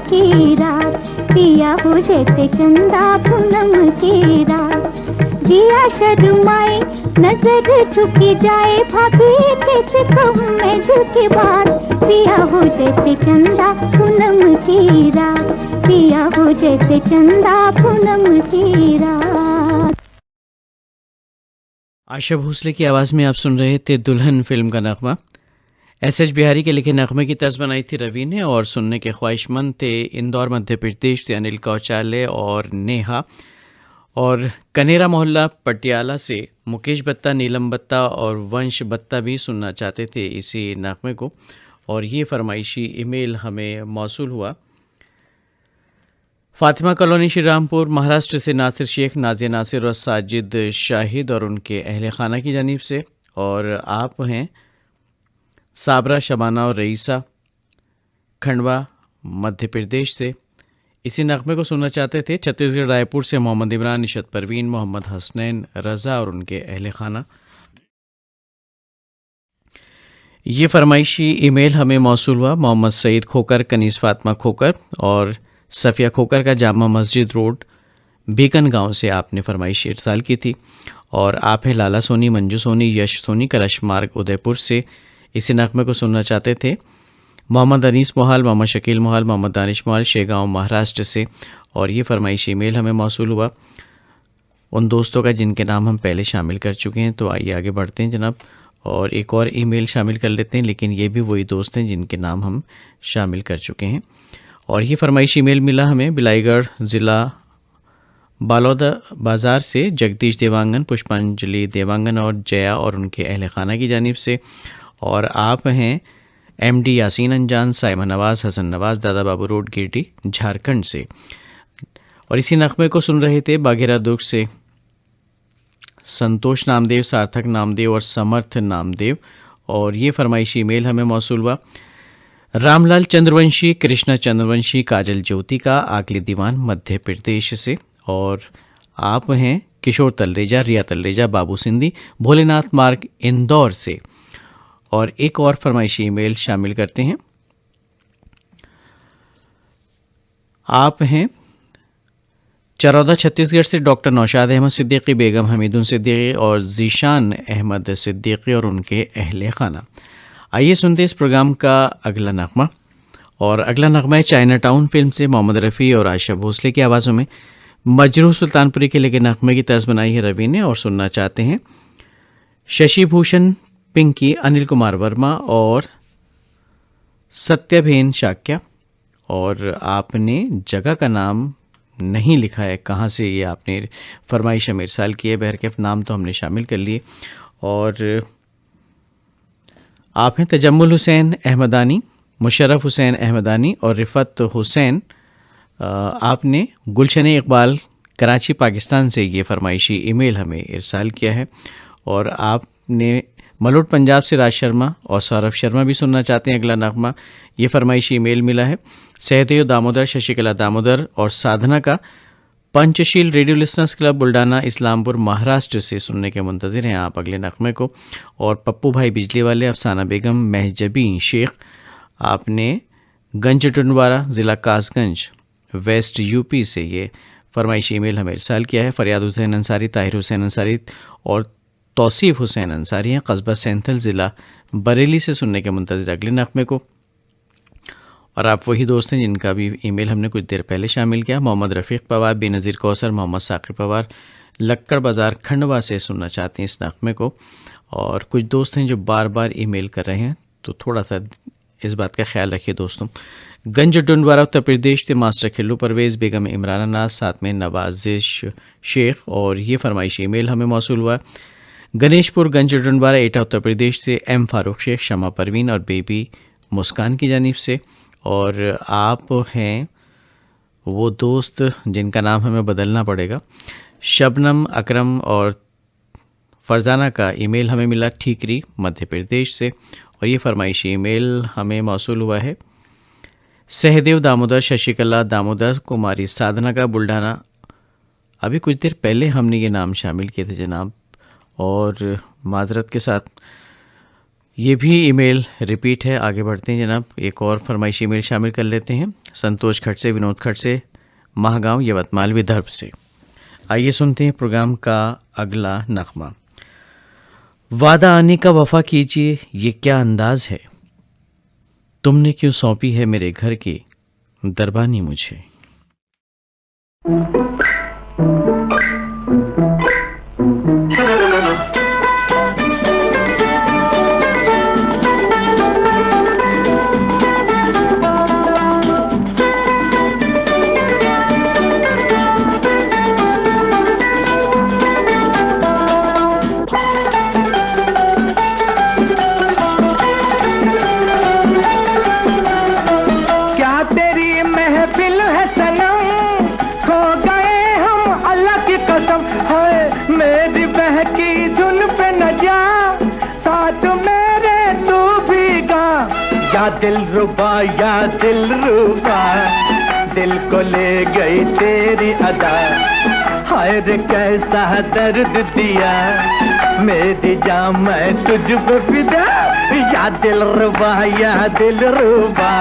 की रात, पिया हो जैसे चंदा पूनम की रात। दिया शर्माए नजर झुकी जाए, भाभी कैसे कहूँ मैं झूठी बात, पिया हो जैसे चंदा पूनम की रात, पिया हो जैसे चंदा पूनम की रात। आशा भोसले की आवाज़ में आप सुन रहे थे दुल्हन फिल्म का नगमा। एस बिहारी के लिखे नगमे की तर्ज बनाई थी रवि ने और सुनने के ख्वाहिशमंद थे इंदौर मध्य प्रदेश से अनिल कौचाले और नेहा, और कनेरा मोहल्ला पटियाला से मुकेश बत्ता, नीलम बत्ता और वंश बत्ता भी सुनना चाहते थे इसी नगमे को। और ये फरमाइशी ईमेल हमें मौसूल हुआ फातिमा कॉलोनी श्रीरामपुर महाराष्ट्र से नासिर शेख, नाजिया नासिर और साजिद शाहिद और उनके अहल खाना की जानिब से। और आप हैं साबरा, शबाना और रईसा, खंडवा मध्य प्रदेश से। इसी नगमे को सुनना चाहते थे छत्तीसगढ़ रायपुर से मोहम्मद इमरान, निशत परवीन, मोहम्मद हसनैन रज़ा और उनके अहल खाना। ये फरमाइशी ईमेल हमें मौसूल हुआ मोहम्मद सईद खोकर, कनीस फातिमा खोकर और सफ़िया खोकर का जामा मस्जिद रोड बीकन गांव से आपने फरमाइश इरसाल की थी। और आप हैं लाला सोनी, मंजू सोनी, यश सोनी, कलश मार्ग उदयपुर से। इसी नगमे को सुनना चाहते थे मोहम्मद अनीस मोहाल, मोहम्मद शकील मोहाल, मोहम्मद दानिश मोहाल, शेगांव महाराष्ट्र से। और ये फरमाइश ईमेल हमें मौसूल हुआ उन दोस्तों का जिनके नाम हम पहले शामिल कर चुके हैं। तो आइए आगे बढ़ते हैं जनाब, और एक और ईमेल शामिल कर लेते हैं, लेकिन ये भी वही दोस्त हैं जिनके नाम हम शामिल कर चुके हैं। और ये फरमाइश ईमेल मिला हमें बिलाईगढ़ ज़िला बालौदा बाज़ार से जगदीश देवांगन, पुष्पांजलि देवांगन और जया और उनके अहल खाना की जानिब से। और आप हैं MD यासीन अंजान, साइमन नवाज़, हसन नवाज़, दादा बाबू रोड, गिरडी झारखंड से। और इसी नगमे को सुन रहे थे बाघेरा दुर्ग से संतोष नामदेव, सार्थक नामदेव और समर्थ नामदेव। और ये फरमाइशी ईमेल हमें मौसूल हुआ रामलाल चंद्रवंशी, कृष्णा चंद्रवंशी, काजल ज्योति का, आकली दीवान मध्य प्रदेश से। और आप हैं किशोर तलरेजा, रिया तलरेजा, बाबू सिंधी, भोलेनाथ मार्ग इंदौर से। और एक और फरमाइशी ईमेल शामिल करते हैं, आप हैं चरौदा छत्तीसगढ़ से डॉक्टर नौशाद अहमद सिद्दीकी, बेगम हमीदुन सिद्दीकी और जीशान अहमद सिद्दीकी और उनके अहले खाना। आइए सुनते इस प्रोग्राम का अगला नगमा। और अगला नगमा है चाइना टाउन फिल्म से मोहम्मद रफ़ी और आशा भोसले की आवाज़ों में। मजरूह सुल्तानपुरी के लेके नगमे की तर्ज बनाई है रवि ने और सुनना चाहते हैं शशि भूषण, पिंकी, अनिल कुमार वर्मा और सत्यभेन शाक्या। और आपने जगह का नाम नहीं लिखा है, कहाँ से ये आपने फरमाइश में इरसाल की है। बहरकैफ नाम तो हमने शामिल कर लिए। और आप हैं तजम्मुल हुसैन अहमदानी, मुशर्रफ हुसैन अहमदानी और रिफ़त हुसैन। आपने गुलशन इकबाल, कराची पाकिस्तान से ये फरमाइशी ईमेल हमें इरसाल किया है। और आपने मलोट पंजाब से राज शर्मा और सौरभ शर्मा भी सुनना चाहते हैं अगला नगमा। ये फरमाइशी ईमेल मिला है सहदेव दामोदर, शशिकला दामोदर और साधना का, Panchsheel radio listeners club Buldhana, Islampur Maharashtra से सुनने के मुंतज़िर हैं आप अगले नगमे को। और पप्पू भाई बिजली वाले, अफसाना बेगम, महजबी शेख, आपने गंज टुंडवारा, ज़िला कासगंज, वेस्ट यूपी से ये फरमाइशी ईमेल हमें इरसाल किया है। फरियाद हुसैन अंसारी, ताहिर हुसैन अंसारी और तौसीफ़ हुसैन अंसारी हैं कस्बा सैंथल, ज़िला बरेली से सुनने के मुंतज़िर अगले नगमे को। और आप वही दोस्त हैं जिनका भी ईमेल हमने कुछ देर पहले शामिल किया। मोहम्मद रफ़ीक पवार, बेनज़ीर कौसर, मोहम्मद साक़िब पवार, लक्कड़ बाज़ार खंडवा से सुनना चाहते हैं इस नगमे को। और कुछ दोस्त हैं जो बार बार ईमेल कर रहे हैं, तो थोड़ा सा इस बात का ख्याल रखिए दोस्तों। गंज डुंडवारा उत्तर प्रदेश से मास्टर खिल्लू परवेज़, बेगम इमरान नाज, साथ में नवाजिश शेख। और ये फरमाइशी ईमेल हमें मौसूल हुआ गणेशपुर गंज डुंडवारा एटा उत्तर प्रदेश से M फारूक शेख, शमा परवीन और बेबी मुस्कान की जानिब से। और आप हैं वो दोस्त जिनका नाम हमें बदलना पड़ेगा, शबनम अकरम और फरजाना का ईमेल हमें मिला ठीकरी मध्य प्रदेश से। और ये फरमाइशी ईमेल हमें मौसूल हुआ है सहदेव दामोदर, शशिकला दामोदर, कुमारी साधना का, बुल्ढाना। अभी कुछ देर पहले हमने ये नाम शामिल किए थे जनाब, और माजरत के साथ ये भी ईमेल रिपीट है। आगे बढ़ते हैं जनाब, एक और फरमाइशी ईमेल शामिल कर लेते हैं। संतोष खड़से, विनोद खड़से, महागांव, यवतमाल, विदर्भ से। आइए सुनते हैं प्रोग्राम का अगला नगमा। वादा आने का वफा कीजिए, ये क्या अंदाज है, तुमने क्यों सौंपी है मेरे घर की दरबानी मुझे। दिलरुबा या दिलरुबा, दिल को ले गई तेरी अदा, हाय रे कैसा दर्द दिया, मेरी जान मैं तुझ पे फिदा। या दिलरुबा या दिलरुबा,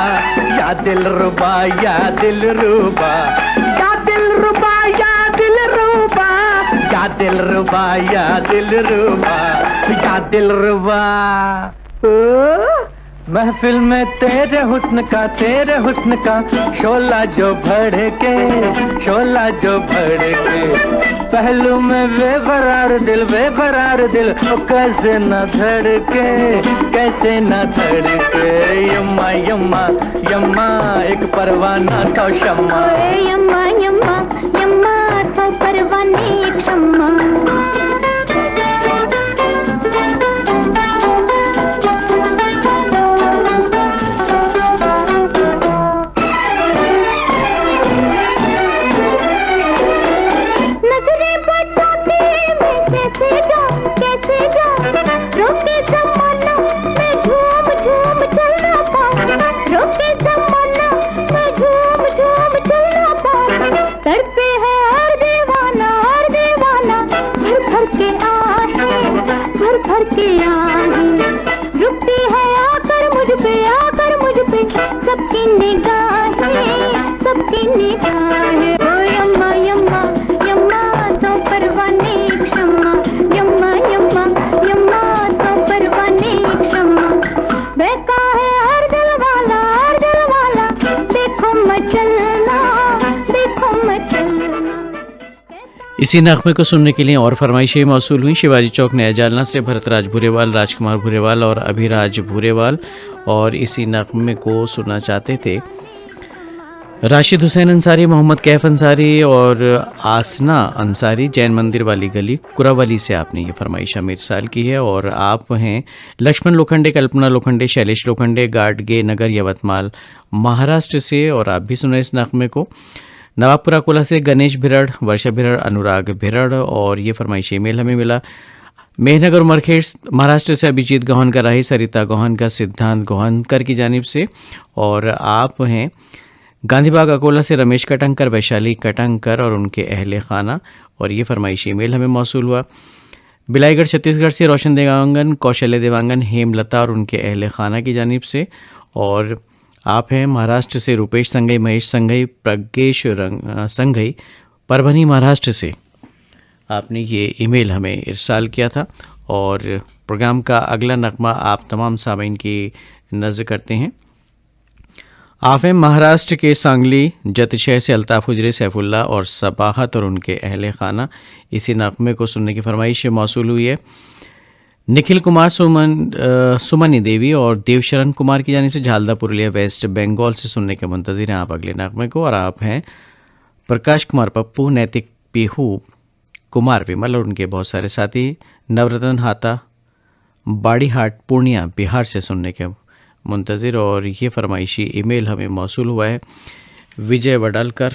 या दिलरुबा या दिलरुबा, या दिलरुबा या दिलरुबा, या दिलरुबा या दिलरुबा, या दिलरुबा। महफिल में तेरे हुस्न का शोला जो भड़के, शोला जो भड़के, पहलू में बेकरार दिल कैसे न धड़के, कैसे न धड़के। यम्मा यम्मा यम्मा एक परवाना तो शम्मा, यम्मा यम्मा यम्मा तो परवाने एक शम्मा। सबकी निगाहें, सबकी निगाहें। ओ यम्मा यम्मा यम्मा तो परवाने एक शम्मा, यम्मा यम्मा यम्मा तो परवाने एक शम्मा। बहका है हर दिल वाला, देखो मचलना, देखो मचलना। इसी नगमे को सुनने के लिए और फरमाइशें मौसूल हुई। शिवाजी चौक नया जालना से भरतराज भूरेवाल, राजकुमार भूरेवाल और अभिराज भूरेवाल, और इसी नगमे को सुनना चाहते थे राशिद हुसैन अंसारी, मोहम्मद कैफ अंसारी और आसना अंसारी, जैन मंदिर वाली गली कुरावली से आपने ये फरमाइश इरसाल की है। और आप हैं लक्ष्मण लोखंडे, कल्पना लोखंडे, शैलेश लोखंडे, गाडगे नगर, यवतमाल, महाराष्ट्र से, और आप भी सुना इस नगमे को। नवाबपुरा कोला से गणेश भिरड़, वर्षा भिरड़, अनुराग भिरड़, और ये फरमाइश ईमेल हमें मिला मेहनगर मरखेड़ महाराष्ट्र से अभिजीत गौहनकर राही, सरिता गौहनकर, सिद्धांत गौहनकर की जानिब से। और आप हैं गांधीबाग अकोला से रमेश कटंकर, वैशाली कटंकर और उनके अहले खाना, और ये फरमाइश ईमेल हमें मौसूल हुआ बिलाईगढ़ छत्तीसगढ़ से रोशन देवांगन, कौशल्य देवांगन, हेमलता और उनके अहले खाना की जानिब से। और आप हैं महाराष्ट्र से Rupesh Shanghai, Mahesh Shanghai, Pradnyesh Shanghai, Parbhani Maharashtra से आपने ये ईमेल हमें इरसाल किया था। और प्रोग्राम का अगला नगमा आप तमाम सामीन की नज़र करते हैं। आप हैं महाराष्ट्र के सांगली जतशहर से अल्ताफ़ हुजरे, सैफुल्ला और सबाहत और उनके अहले खाना। इसी नगमे को सुनने की फरमाइश मौसूल हुई है निखिल कुमार, सुमनी देवी और देवशरण कुमार की जानिब से, झालदा पुरुलिया वेस्ट बंगाल से सुनने के मुंतज़िर हैं आप अगले नगमे को। और आप हैं प्रकाश कुमार पप्पू, नैतिक पीहू, कुमार विमल और उनके बहुत सारे साथी, नवरत्न हाता, बाड़ीहाट, पूर्णिया, बिहार से सुनने के मुंतज़िर। और ये फरमाइशी ईमेल हमें मौसूल हुआ है विजय वडालकर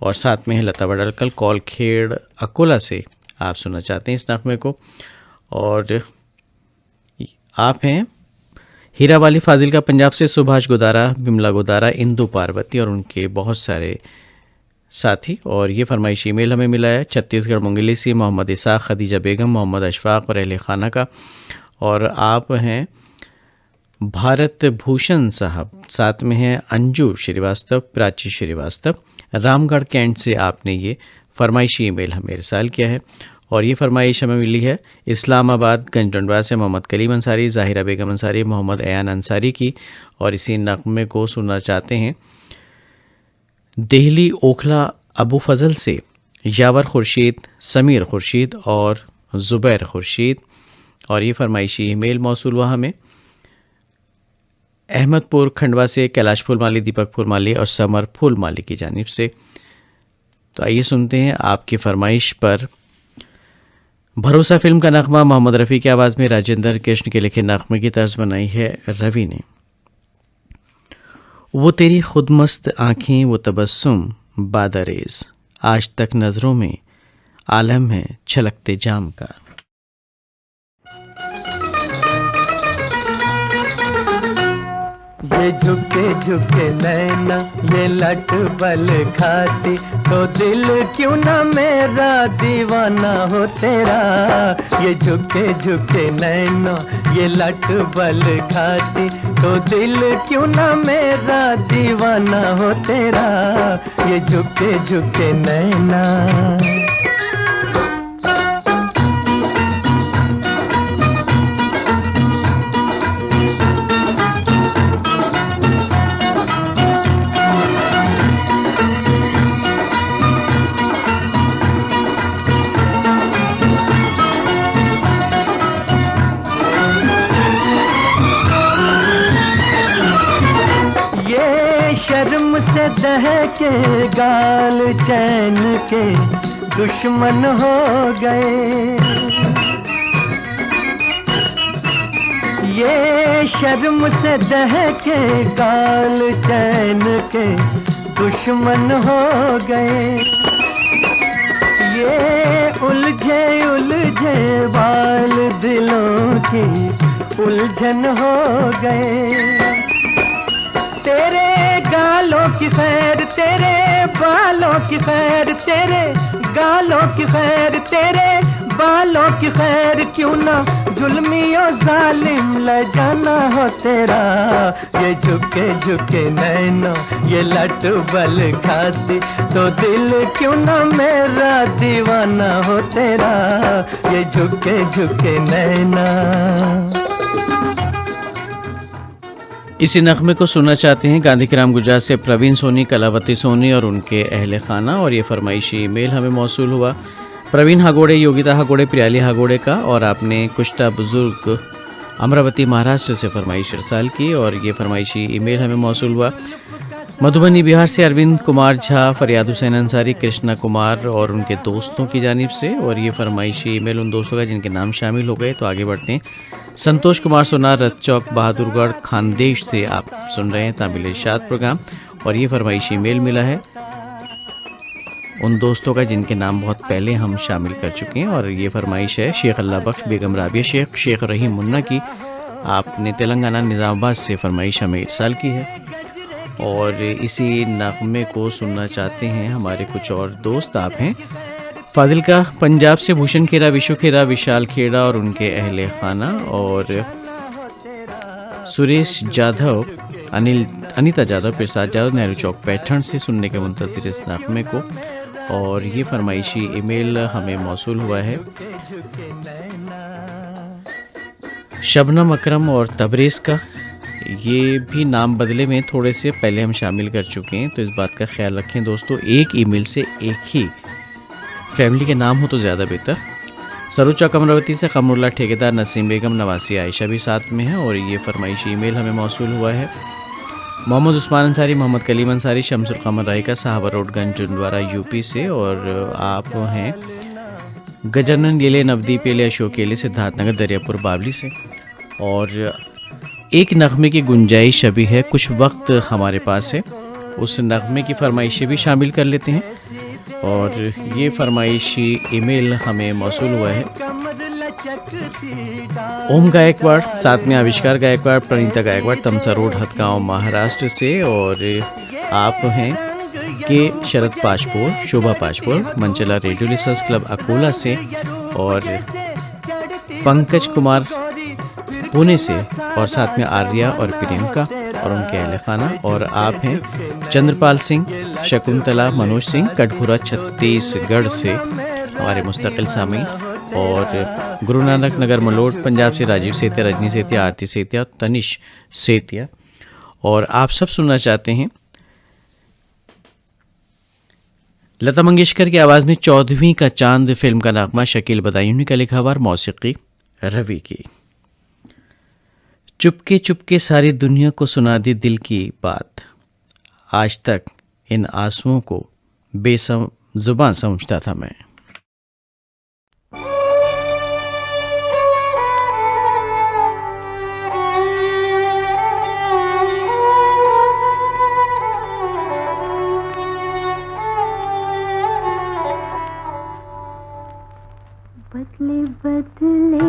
और साथ में है लता वडालकर, कौलखेड़ अकोला से आप सुनना चाहते हैं इस नगमे को। और आप हैं हीरावाली फाजिल का पंजाब से, सुभाष गोदारा, बिमला गोदारा, इंदु पार्वती और उनके बहुत सारे साथी। और ये फरमाइश ईमेल हमें मिला है छत्तीसगढ़ मुंगेली से मोहम्मद इसाक, खदीजा बेगम, मोहम्मद अशफाक और अहले खाना का। और आप हैं भारत भूषण साहब, साथ में हैं अंजू श्रीवास्तव, प्राची श्रीवास्तव, रामगढ़ कैंट से आपने ये फरमाइशी ईमेल हमें इरसाल किया है। और ये फरमाइश हमें मिली है इस्लामाबाद गंजडंडवा से मोहम्मद कलीम अंसारी, ज़ाहिरा बेगम अंसारी, मोहम्मद ऐयान अंसारी की। और इसी नग़मे को सुनना चाहते हैं दिल्ली ओखला अबू फजल से यावर खुर्शीद, समीर खुर्शीद और ज़ुबैर खुर्शीद। और ये फरमाइशी ईमेल मौसूल हुआ हमें अहमदपुर खंडवा से कैलाश फूलमाली, दीपक फूलमाली और समर फूलमाली की जानिब से। तो आइए सुनते हैं आपकी फरमाइश पर भरोसा फिल्म का नगमा मोहम्मद रफ़ी की आवाज़ में राजेंद्र कृष्ण के लिखे नगमे की तर्ज बनाई है रवि ने। वो तेरी खुदमस्त आँखें, वो तबस्सुम बादरेज़, आज तक नज़रों में आलम है छलकते जाम का। ये झुके झुके नैना, ये लट बल खाती, तो दिल क्यों ना मेरा दीवाना हो तेरा। ये झुके झुके नैना, ये लट बल खाती, तो दिल क्यों ना मेरा दीवाना हो तेरा। ये झुके झुके नैना। शर्म से दहके गाल चैन के दुश्मन हो गए। ये शर्म से दहके गाल चैन के दुश्मन हो गए। ये उलझे उलझे बाल दिलों की उलझन हो गए। तेरे गालों की खैर, तेरे बालों की खैर, तेरे गालों की खैर, तेरे बालों की खैर, क्यों ना जुल्मियों जालिम ल जाना हो तेरा। ये झुके झुके नैना, ये लट बल खाती, तो दिल क्यों ना मेरा दीवाना हो तेरा। ये झुके झुके नैना। इसी नगमे को सुनना चाहते हैं गांधीग्राम गुजरात से प्रवीण सोनी, कलावती सोनी और उनके अहले खाना। और ये फरमाइशी ईमेल हमें मौसूल हुआ प्रवीण हागोड़े, योगिता हागोड़े, प्रियाली हागोड़े का। और आपने कुश्ता बुजुर्ग अमरावती महाराष्ट्र से फरमाइश इरसाल की। और ये फरमाइशी ईमेल हमें मौसूल हुआ मधुबनी बिहार से अरविंद कुमार झा, फरियाद हुसैन अंसारी, कृष्णा कुमार और उनके दोस्तों की जानिब से। और ये फरमाइशी ईमेल उन दोस्तों का जिनके नाम शामिल हो गए। तो आगे बढ़ते हैं। संतोष कुमार सोनार, रथ चौक, बहादुरगढ़, खानदेश से आप सुन रहे हैं तामिल इरशाद प्रोग्राम। और ये फरमाइशी ईमेल मिला है उन दोस्तों का जिनके नाम बहुत पहले हम शामिल कर चुके हैं। और ये फरमाइश है शेख अल्लाह बख्श, बेगम राबिया शेख, शेख रहीम मुन्ना की। आपने तेलंगाना निज़ामाबाद से फरमाइश हमें इरसाल की है। और इसी नगमे को सुनना चाहते हैं हमारे कुछ और दोस्त। आप हैं फादिल का पंजाब से, भूषण खेरा, विशु खेरा, विशाल खेड़ा और उनके अहले खाना। और सुरेश जाधव, अनिता जाधव, प्रसाद जाधव, नेहरू चौक पैठण से सुनने के मुंतज़िर इस नगमे को। और ये फरमाइशी ईमेल हमें मौसूल हुआ है शबनम अकरम और तबरेज़ का। ये भी नाम बदले में थोड़े से पहले हम शामिल कर चुके हैं, तो इस बात का ख्याल रखें दोस्तों। एक ईमेल से एक ही फैमिली के नाम हो तो ज़्यादा बेहतर। सरूचा कमरावती से कमरुल्ला ठेकेदार, नसीम बेगम, नवासी आयशा भी साथ में है। और ये फरमाइशी ईमेल हमें मौसूल हुआ है मोहम्मद उस्मान अंसारी, मोहम्मद कलीम अंसारी, शमसुल कमर रायका, साहबा रोड, गंजडंडवा, यूपी से। और आप हैं गजानन गेले, नवदीप एले, अशोक एले, सिद्धार्थनगर, दरियापुर, बावली से। और एक नगमे की गुंजाइश अभी है, कुछ वक्त हमारे पास है, उस नगमे की फरमाइशें भी शामिल कर लेते हैं। और ये फरमाइशी ईमेल हमें मौसूल हुआ है ओम गायकवाड़, साथ में आविष्कार गायकवाड़, प्रणीता गायकवाड़, तमसा रोड, हथगांव, महाराष्ट्र से। और आप हैं के शरद पाजपुर, शोभा पाजपुर, मंचला रेडियो लिसनर्स क्लब अकोला से। और पंकज कुमार पुणे से, और साथ में आर्या और प्रियंका और उनके अहले खाना। और आप हैं चंद्रपाल सिंह, शकुंतला, मनोज सिंह, कटघोरा छत्तीसगढ़ से हमारे मुस्तकिल सामीन। और गुरु नानक नगर मलोट पंजाब से राजीव सेतिया, रजनी सेतिया, आरती सेतिया, तनिष सेतिया। और आप सब सुनना चाहते हैं लता मंगेशकर की आवाज़ में 14वीं का चांद फिल्म का नगमा शकील बदायूनी का लिखा हुआ, मौसीकी रवि की। चुपके चुपके सारी दुनिया को सुना दी दिल की बात, आज तक इन आंसुओं को बेजुबान समझता था मैं। बदले बदले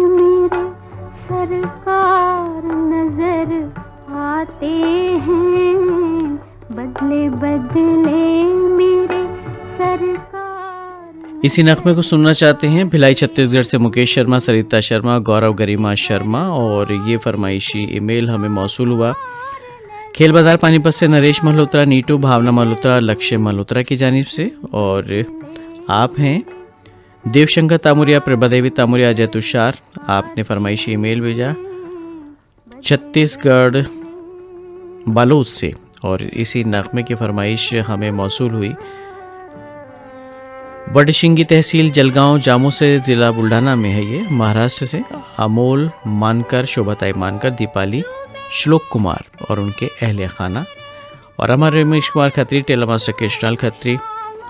मेरे सरकार नजर आते हैं, बदले बदले मेरे सरकार। इसी नगमे को सुनना चाहते हैं भिलाई छत्तीसगढ़ से मुकेश शर्मा, सरिता शर्मा, गौरव गरिमा शर्मा। और ये फरमाइशी ईमेल हमें मौसूल हुआ खेल बाजार पानीपत से नरेश मल्होत्रा, नीटू, भावना मल्होत्रा, लक्ष्य मल्होत्रा की जानिब से। और आप हैं देवशंकर तामुरिया, प्रभा देवी तामुरिया, अजय तुषार। आपने फरमाइशी ईमेल भेजा छत्तीसगढ़ बालोद से। और इसी नगमे की फरमाइश हमें मौसूल हुई बडशिंगी तहसील जलगांव जामू से, ज़िला बुल्ढाना में है ये, महाराष्ट्र से। अमोल मानकर, शोभाताई मानकर, दीपाली, श्लोक कुमार और उनके अहले खाना। और हमारे रमेश कुमार खत्री, टेलर मास्टर कृष्णाल खत्री,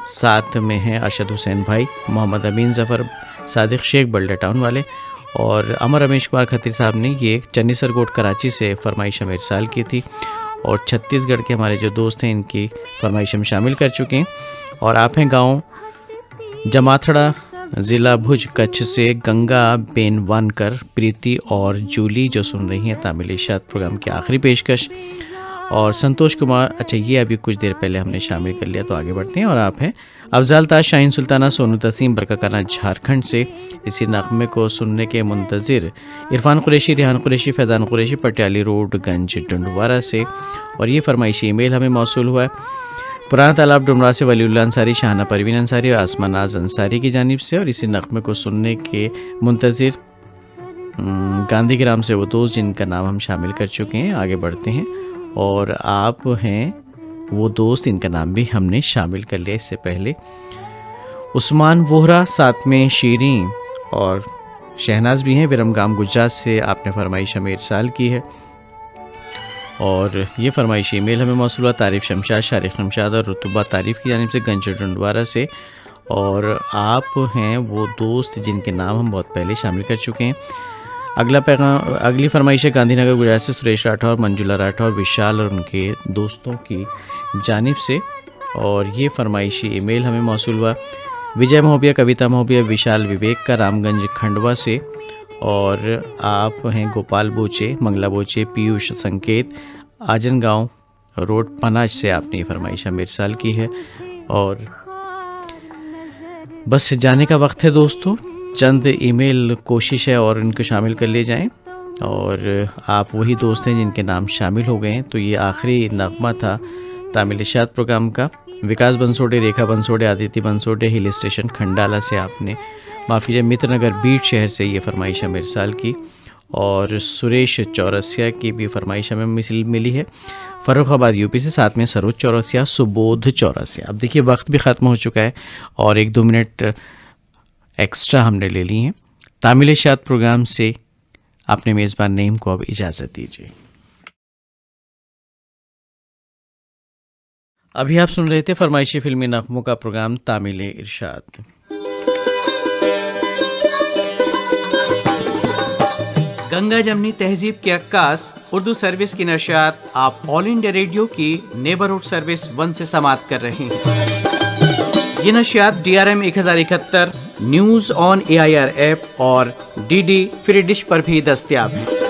साथ में हैं अरशद हुसैन भाई, मोहम्मद अमीन जफ़र, सादिक शेख बल्डा टाउन वाले। और अमर रमेश कुमार खत्री साहब ने ये चन्नी सरगोट कराची से फरमाइश हमें इरसाल की थी। और छत्तीसगढ़ के हमारे जो दोस्त हैं इनकी फरमाइश हम शामिल कर चुके हैं। और आप हैं गांव जमाथड़ा, ज़िला भुज, कच्छ से गंगा बेनवानकर, प्रीति और जूली जो सुन रही हैं तामिल इशाद प्रोग्राम की आखिरी पेशकश। और संतोष कुमार, अच्छा ये अभी कुछ देर पहले हमने शामिल कर लिया, तो आगे बढ़ते हैं। और आप हैं अफजाल ताज, शाहीन सुल्ताना, सोनू तसीम, बरकाकाना झारखंड से। इसी नगमे को सुनने के मुंतज़िर इरफान कुरैशी, रिहान कुरैशी, फैज़ान कुरैशी, पटियाली रोड, गंज डुंडवारा से। और ये फरमाइशी ईमेल हमें मौसूल हुआ है पुराना तालाब डुमरा से वलीउल्लाह अंसारी, शाहना परवीन अंसारी और आसमा नाज अंसारी की जानिब से। और इसी नगमे को सुनने के मुंतज़िर गांधीग्राम से वो दोस्त जिनका नाम हम शामिल कर चुके हैं। आगे बढ़ते हैं। और आप हैं वो दोस्त इनका नाम भी हमने शामिल कर लिया इससे पहले, उस्मान वोहरा, साथ में शीरीन और शहनाज भी हैं, विरमगाम गुजरात से। आपने फरमाइश हमें इरसाल की है। और ये फरमाइश ईमेल हमें मौसूल हुआ तारीफ़ शमशाद, शारिक शमशाद और रुतबा तारीफ़ की जानिब से, गंज डंडवारा से। और आप हैं वो दोस्त जिनके नाम हम बहुत पहले शामिल कर चुके हैं। अगला पैगाम, अगली फरमाइश है गांधीनगर गुजरात से सुरेश राठौर, मंजुला राठौर, विशाल और उनके दोस्तों की जानिब से। और ये फरमाइशी ईमेल हमें मौसूल हुआ विजय महोबिया, कविता महोबिया, विशाल विवेक का, रामगंज खंडवा से। और आप हैं गोपाल बोचे, मंगला बोचे, पीयूष संकेत, आजनगांव रोड, पनाज से। आपने ये फरमाइश हमें इरसाल की है। और बस जाने का वक्त है दोस्तों, चंद ईमेल कोशिश है और इनको शामिल कर ले जाएं। और आप वही दोस्त हैं जिनके नाम शामिल हो गए हैं। तो ये आखिरी नगमा था तामिल इशाद प्रोग्राम का। विकास बंसोडे, रेखा बंसोडे, आदित्य बंसोडे, हिल स्टेशन खंडाला से आपने, माफी, मित्रनगर बीट शहर से ये फरमाइश हमें इरसाल की। और सुरेश चौरसिया की भी फरमाइश हमें मिली है फ़र्रुखाबाद यूपी से, साथ में सरोज चौरसिया, सुबोध चौरसिया। अब देखिए वक्त भी ख़त्म हो चुका है और 1-2 मिनट एक्स्ट्रा हमने ले ली हैं। तामिल इशाद प्रोग्राम से अपने मेज़बान नईम को अब इजाज़त दीजिए। अभी आप सुन रहे थे फरमाइशी फिल्मी नगमों का प्रोग्राम तामिल इरशाद। गंगा जमनी तहजीब के अक्कास उर्दू सर्विस की नशियात आप ऑल इंडिया रेडियो की नेबरहुड सर्विस 1 से समाप्त कर रहे हैं। ये नशियात DRM 1071, news on AIR app और DD फ्री डिश पर भी दस्तयाब है।